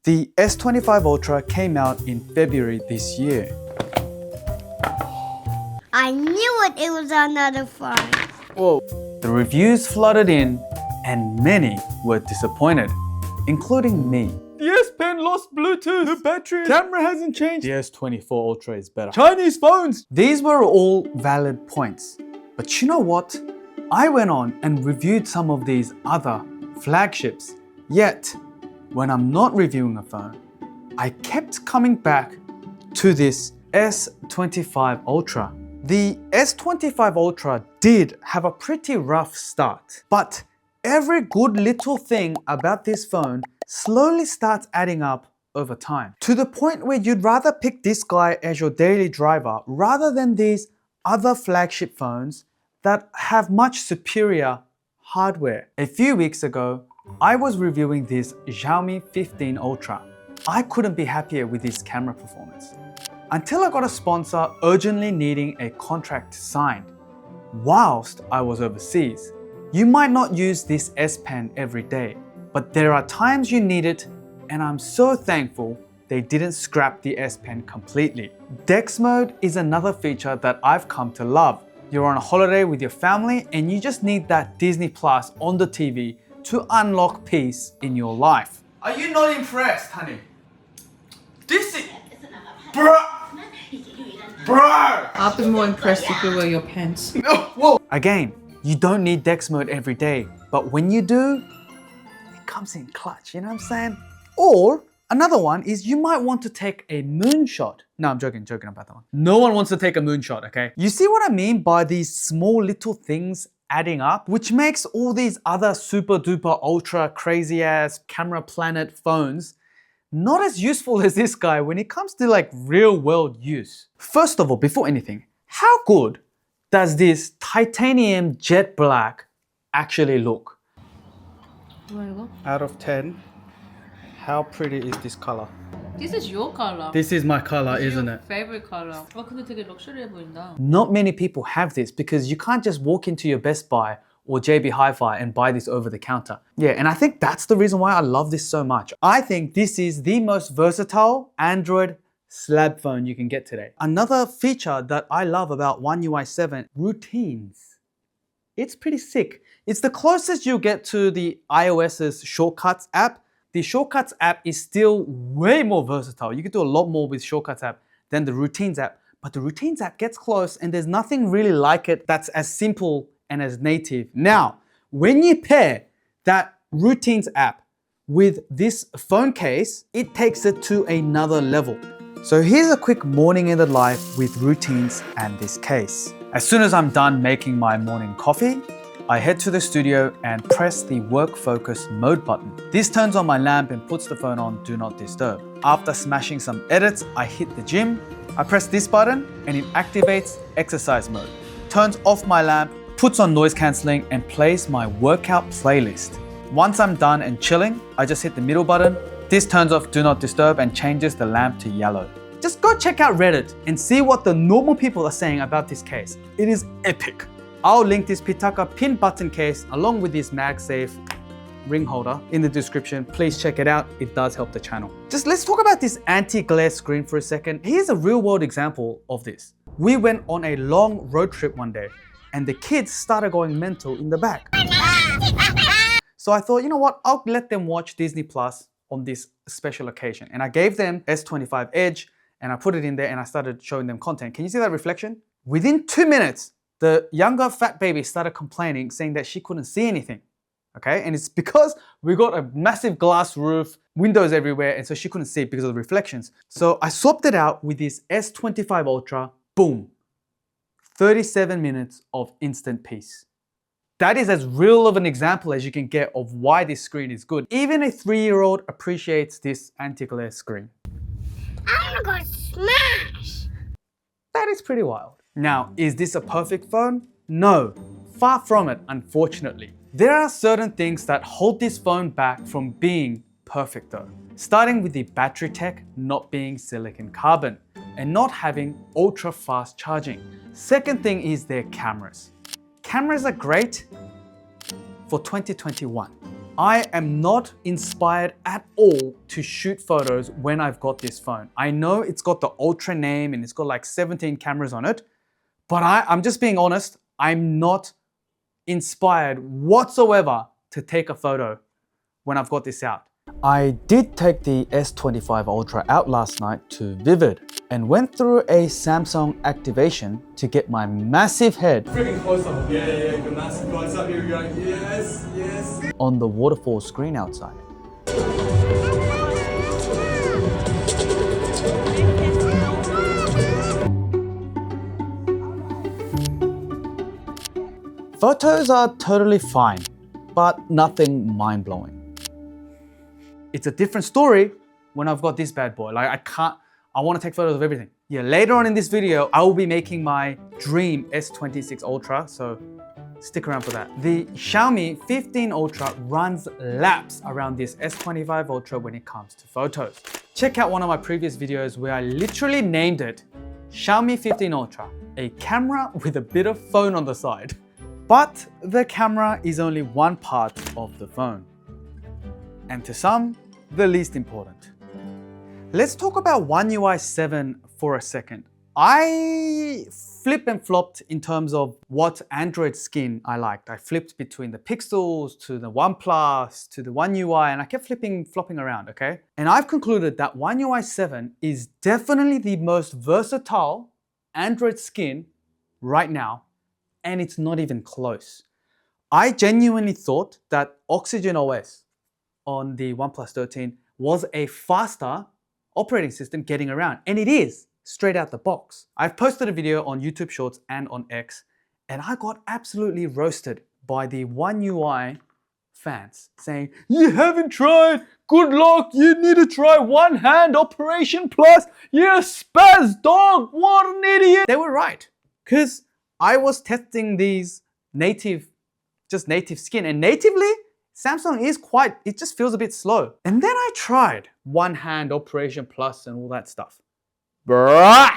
The S25 Ultra came out in February this year. I knew it was another phone. Whoa. The reviews flooded in and many were disappointed, including me. The S Pen lost Bluetooth, the battery, camera hasn't changed. The S24 Ultra is better. Chinese phones! These were all valid points. But you know what? I went on and reviewed some of these other flagships. Yet, when I'm not reviewing a phone, I kept coming back to this S25 Ultra. The S25 Ultra did have a pretty rough start, but every good little thing about this phone slowly starts adding up over time, to the point where you'd rather pick this guy as your daily driver rather than these other flagship phones that have much superior hardware. A few weeks ago, I was reviewing this Xiaomi 15 Ultra. I couldn't be happier with this camera performance, until I got a sponsor urgently needing a contract signed whilst I was overseas. You might not use this S Pen every day, but there are times you need it, and I'm so thankful they didn't scrap the S Pen completely. Dex mode is another feature that I've come to love. You're on a holiday with your family and you just need that Disney Plus on the TV to unlock peace in your life. Are you not impressed, honey? This is... Bruh! Bro! I'll be more impressed if you wear your pants. No, whoa! Again, you don't need Dex mode every day, but when you do, it comes in clutch, you know what I'm saying? Or another one is you might want to take a moonshot. No, I'm joking about that one. No one wants to take a moonshot, okay? You see what I mean by these small little things adding up, which makes all these other super duper ultra crazy ass camera planet phones not as useful as this guy when it comes to like real world use. First of all, before anything, how good does this titanium jet black actually look? Out of 10, how pretty is this color? This is your color. This is my color, This is isn't your it? favorite color. 근데 되게 럭셔리해 보인다. Not many people have this because you can't just walk into your Best Buy or JB Hi-Fi and buy this over the counter. Yeah, and I think that's the reason why I love this so much. I think this is the most versatile Android slab phone you can get today. Another feature that I love about One UI 7, routines. It's pretty sick. It's the closest you get to the iOS's Shortcuts app. The Shortcuts app is still way more versatile. You can do a lot more with Shortcuts app than the Routines app, but the Routines app gets close and there's nothing really like it that's as simple and as native. Now, when you pair that Routines app with this phone case, it takes it to another level. So here's a quick morning in the life with Routines and this case. As soon as I'm done making my morning coffee, I head to the studio and press the work focus mode button. This turns on my lamp and puts the phone on do not disturb. After smashing some edits, I hit the gym. I press this button and it activates exercise mode. Turns off my lamp, puts on noise cancelling and plays my workout playlist. Once I'm done and chilling, I just hit the middle button. This turns off do not disturb and changes the lamp to yellow. Just go check out Reddit and see what the normal people are saying about this case. It is epic. I'll link this Pitaka pin button case along with this MagSafe ring holder in the description. Please check it out. It does help the channel. Just let's talk about this anti-glare screen for a second. Here's a real world example of this. We went on a long road trip one day and the kids started going mental in the back. So I thought, you know what? I'll let them watch Disney Plus on this special occasion. And I gave them S25 Edge and I put it in there and I started showing them content. Can you see that reflection? Within 2 minutes, the younger fat baby started complaining, saying that she couldn't see anything, okay? And it's because we got a massive glass roof, windows everywhere, and so she couldn't see it because of the reflections. So I swapped it out with this S25 Ultra, boom, 37 minutes of instant peace. That is as real of an example as you can get of why this screen is good. Even a 3-year-old appreciates this anti-glare screen. I'm gonna smash! That is pretty wild. Now, is this a perfect phone? No, far from it, unfortunately. There are certain things that hold this phone back from being perfect though. Starting with the battery tech not being silicon carbon and not having ultra fast charging. Second thing is their cameras. Cameras are great for 2021. I am not inspired at all to shoot photos when I've got this phone. I know it's got the Ultra name and it's got like 17 cameras on it, but I'm just being honest, I'm not inspired whatsoever to take a photo when I've got this out. I did take the S25 Ultra out last night to Vivid and went through a Samsung activation to get my massive head Freaking close up. Yeah, good massive close up. Here we go. Yes, yes. on the waterfall screen outside. Photos are totally fine, but nothing mind-blowing. It's a different story when I've got this bad boy. Like I want to take photos of everything. Yeah, later on in this video, I will be making my dream S26 Ultra, so stick around for that. The Xiaomi 15 Ultra runs laps around this S25 Ultra when it comes to photos. Check out one of my previous videos where I literally named it Xiaomi 15 Ultra, a camera with a bit of phone on the side. But the camera is only one part of the phone, and to some, the least important. Let's talk about One UI 7 for a second. I flip and flopped in terms of what Android skin I liked. I flipped between the Pixels to the OnePlus to the One UI, and I kept flopping around, okay? And I've concluded that One UI 7 is definitely the most versatile Android skin right now, and it's not even close. I genuinely thought that Oxygen OS on the OnePlus 13 was a faster operating system getting around, and it is straight out the box. I've posted a video on YouTube Shorts and on X, and I got absolutely roasted by the One UI fans saying, "You haven't tried, good luck, you need to try one hand Operation Plus, you're a spaz dog, what an idiot." They were right, because I was testing these native skin, and natively, Samsung is it just feels a bit slow. And then I tried one hand Operation Plus and all that stuff. Bruh!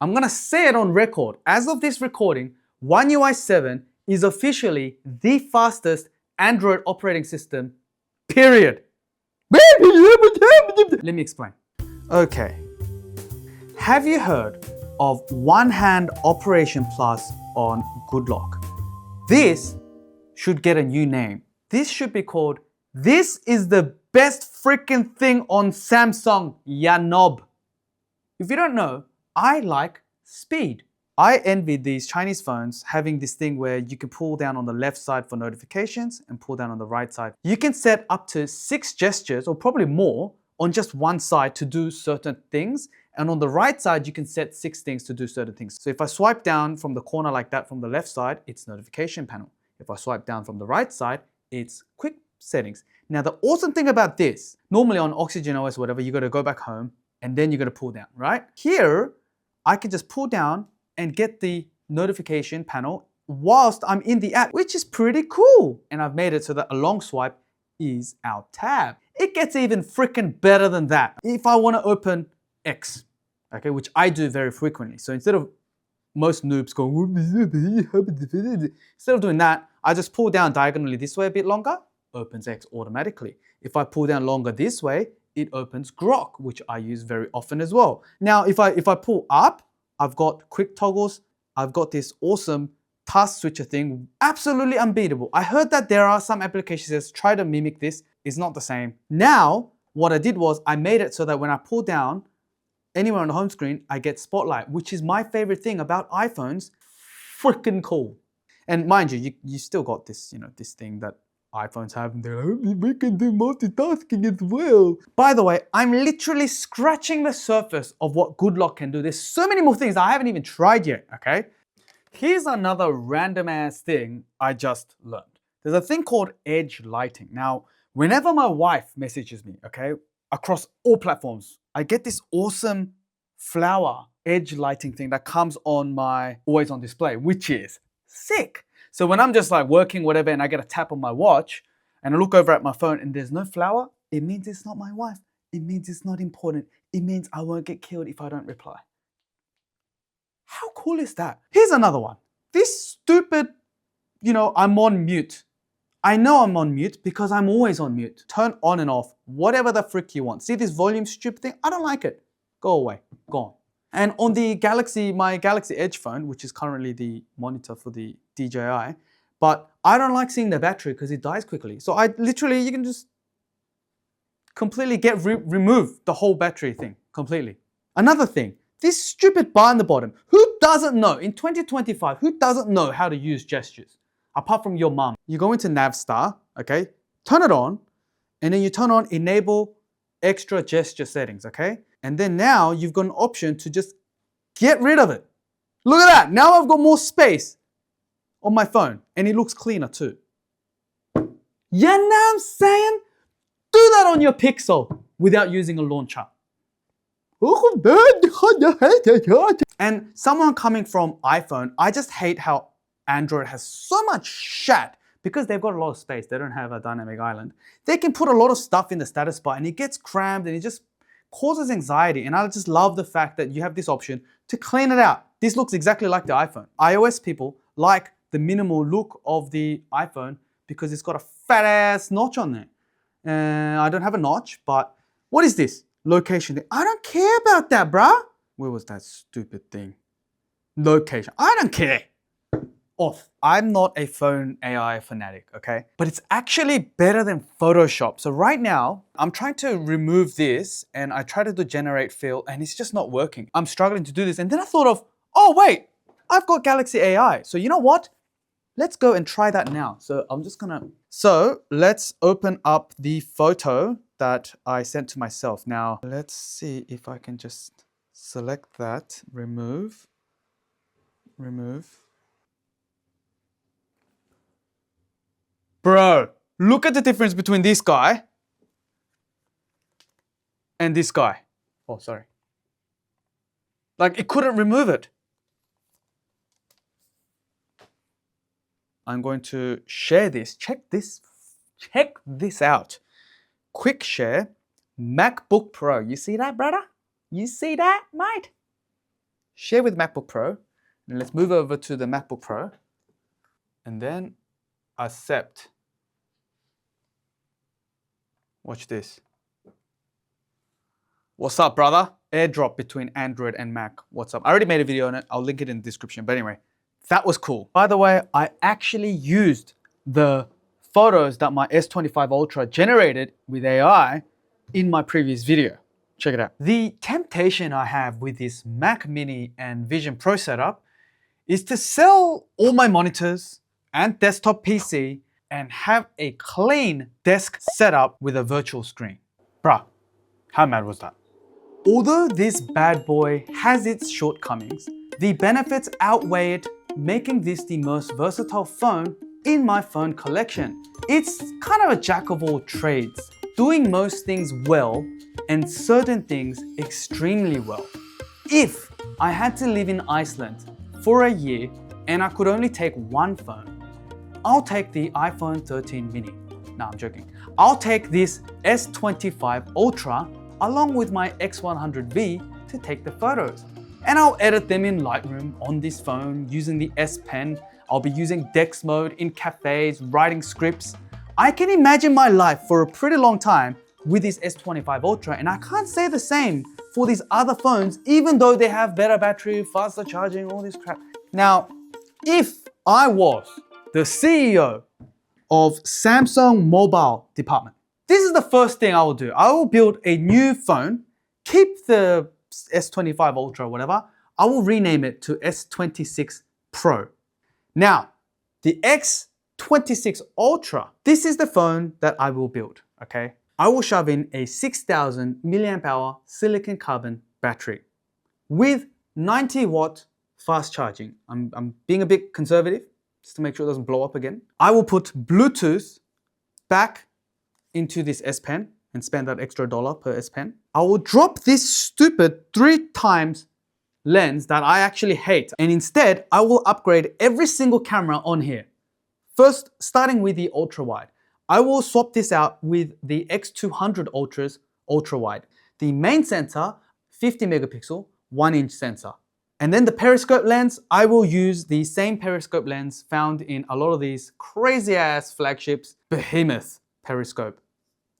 I'm gonna say it on record. As of this recording, One UI 7 is officially the fastest Android operating system, period. Let me explain. Okay. Have you heard of One Hand Operation Plus on Good Lock? This should get a new name. This should be called, "This is the best freaking thing on Samsung, ya knob." If you don't know, I like speed. I envy these Chinese phones having this thing where you can pull down on the left side for notifications and pull down on the right side. You can set up to 6 gestures, or probably more, on just one side to do certain things. And on the right side, you can set 6 things to do certain things. So if I swipe down from the corner like that from the left side, it's notification panel. If I swipe down from the right side, it's quick settings. Now the awesome thing about this, normally on Oxygen OS, whatever, you gotta go back home and then you gotta pull down, right? Here, I can just pull down and get the notification panel whilst I'm in the app, which is pretty cool. And I've made it so that a long swipe is our tab. It gets even freaking better than that. If I wanna open X, okay, which I do very frequently. So instead of most noobs going, instead of doing that, I just pull down diagonally this way a bit longer, opens X automatically. If I pull down longer this way, it opens Grok, which I use very often as well. Now, if I pull up, I've got quick toggles. I've got this awesome task switcher thing, absolutely unbeatable. I heard that there are some applications that try to mimic this. It's not the same. Now, what I did was I made it so that when I pull down anywhere on the home screen, I get Spotlight, which is my favorite thing about iPhones. Freaking cool. And mind you, you still got this, this thing that iPhones have, and they're like, we can do multitasking as well. By the way, I'm literally scratching the surface of what Good Lock can do. There's so many more things I haven't even tried yet, okay? Here's another random ass thing I just learned. There's a thing called edge lighting. Now, whenever my wife messages me, okay, across all platforms, I get this awesome flower edge lighting thing that comes on my always on display, which is sick. So when I'm just like working, whatever, and I get a tap on my watch and I look over at my phone and there's no flower, it means it's not my wife. It means it's not important. It means I won't get killed if I don't reply. How cool is that? Here's another one. This stupid, I'm on mute I know I'm on mute because I'm always on mute. Turn on and off whatever the frick you want. See this volume stupid thing? I don't like it. Go away, gone. And on the my Galaxy Edge phone, which is currently the monitor for the DJI, but I don't like seeing the battery because it dies quickly. So you can just completely remove the whole battery thing completely. Another thing, this stupid bar in the bottom. Who doesn't know, in 2025, who doesn't know how to use gestures? Apart from your mom. You go into Navstar, okay? Turn it on, and then you turn on enable extra gesture settings, okay? And then now you've got an option to just get rid of it. Look at that, now I've got more space on my phone, and it looks cleaner too. You know what I'm saying? Do that on your Pixel without using a launcher. And someone coming from iPhone, I just hate how Android has so much shat because they've got a lot of space. They don't have a dynamic island. They can put a lot of stuff in the status bar and it gets crammed and it just causes anxiety. And I just love the fact that you have this option to clean it out. This looks exactly like the iPhone. iOS people like the minimal look of the iPhone because it's got a fat ass notch on there. I don't have a notch, but what is this? Location. I don't care about that, bruh. Where was that stupid thing? Location. I don't care. Off. I'm not a phone AI fanatic, okay? But it's actually better than Photoshop. So right now, I'm trying to remove this and I try to do generate fill and it's just not working. I'm struggling to do this. And then I thought of, oh wait, I've got Galaxy AI. So you know what? Let's go and try that now. So let's open up the photo that I sent to myself. Now, let's see if I can just select that, remove. Bro, look at the difference between this guy and this guy. Oh, sorry. Like it couldn't remove it. I'm going to share this. Check this out. Quick share, MacBook Pro. You see that, brother? You see that, mate? Share with MacBook Pro. And let's move over to the MacBook Pro. And then accept. Watch this. What's up, brother? AirDrop between Android and Mac. What's up? I already made a video on it. I'll link it in the description. But anyway, that was cool. By the way, I actually used the photos that my S25 Ultra generated with AI in my previous video. Check it out. The temptation I have with this Mac Mini and Vision Pro setup is to sell all my monitors and desktop PC and have a clean desk setup with a virtual screen. Bruh, how mad was that? Although this bad boy has its shortcomings, the benefits outweigh it, making this the most versatile phone in my phone collection. It's kind of a jack of all trades, doing most things well and certain things extremely well. If I had to live in Iceland for a year and I could only take one phone, I'll take the iPhone 13 mini. No, I'm joking. I'll take this S25 Ultra along with my X100V to take the photos. And I'll edit them in Lightroom on this phone using the S Pen. I'll be using Dex mode in cafes, writing scripts. I can imagine my life for a pretty long time with this S25 Ultra, and I can't say the same for these other phones, even though they have better battery, faster charging, all this crap. Now, if I was the CEO of Samsung mobile department, this is the first thing I will do. I will build a new phone, keep the S25 Ultra or whatever. I will rename it to S26 Pro. Now, the X26 Ultra, this is the phone that I will build, okay? I will shove in a 6,000 milliamp hour silicon carbon battery with 90 watt fast charging. I'm being a bit conservative just to make sure it doesn't blow up again. I will put Bluetooth back into this S Pen and spend that extra $1 per S Pen. I will drop this stupid 3 times lens that I actually hate, and instead I will upgrade every single camera on here. First, starting with the ultra wide. I will swap this out with the X200 Ultra's ultra wide. The main sensor, 50 megapixel, 1-inch sensor. And then the periscope lens, I will use the same periscope lens found in a lot of these crazy ass flagships, behemoth periscope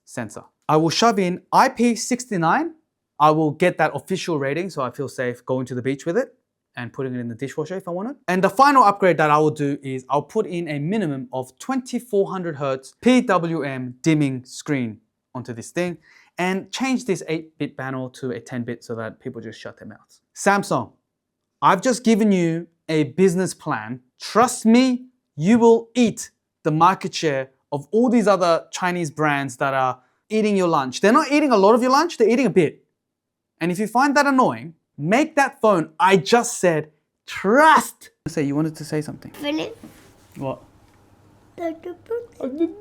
sensor. I will shove in IP69. I will get that official rating so I feel safe going to the beach with it and putting it in the dishwasher if I want it. And the final upgrade that I will do is I'll put in a minimum of 2400 Hertz PWM dimming screen onto this thing and change this 8-bit panel to a 10-bit so that people just shut their mouths. Samsung, I've just given you a business plan. Trust me, you will eat the market share of all these other Chinese brands that are eating your lunch. They're not eating a lot of your lunch, they're eating a bit. And if you find that annoying, make that phone I just said trust. You wanted to say something. Philip. What? Dr. Brooks.